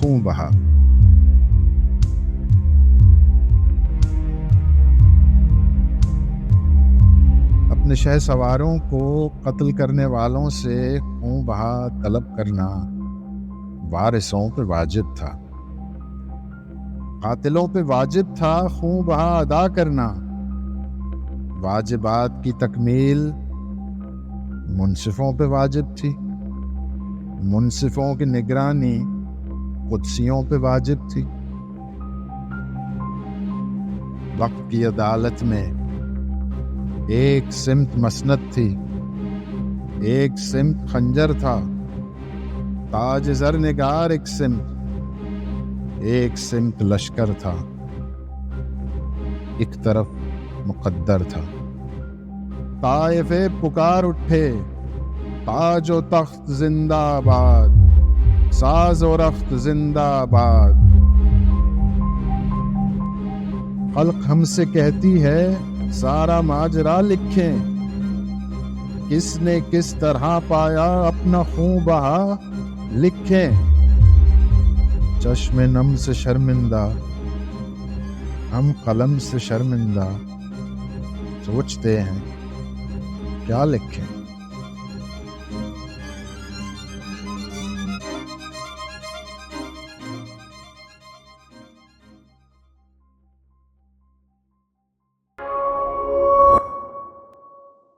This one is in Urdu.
خون بہا۔ اپنے شہ سواروں کو قتل کرنے والوں سے خون بہا طلب کرنا وارثوں پہ واجب تھا، قاتلوں پہ واجب تھا خون بہا ادا کرنا۔ واجبات کی تکمیل منصفوں پہ واجب تھی، منصفوں کی نگرانی قدسیوں پہ واجب تھی۔ وقت کی عدالت میں ایک سمت مسند تھی، ایک سمت خنجر تھا، تاج زر نگار ایک سمت لشکر تھا، ایک طرف مقدر تھا۔ طائفے پکار اٹھے، تاج و تخت زندہ آباد، ساز و رخت زندہ آباد۔ خلق ہم سے کہتی ہے سارا ماجرا لکھیں، کس نے کس طرح پایا اپنا خون بہا لکھیں۔ چشم نم سے شرمندہ ہم قلم سے شرمندہ، سوچتے ہیں کیا لکھیں۔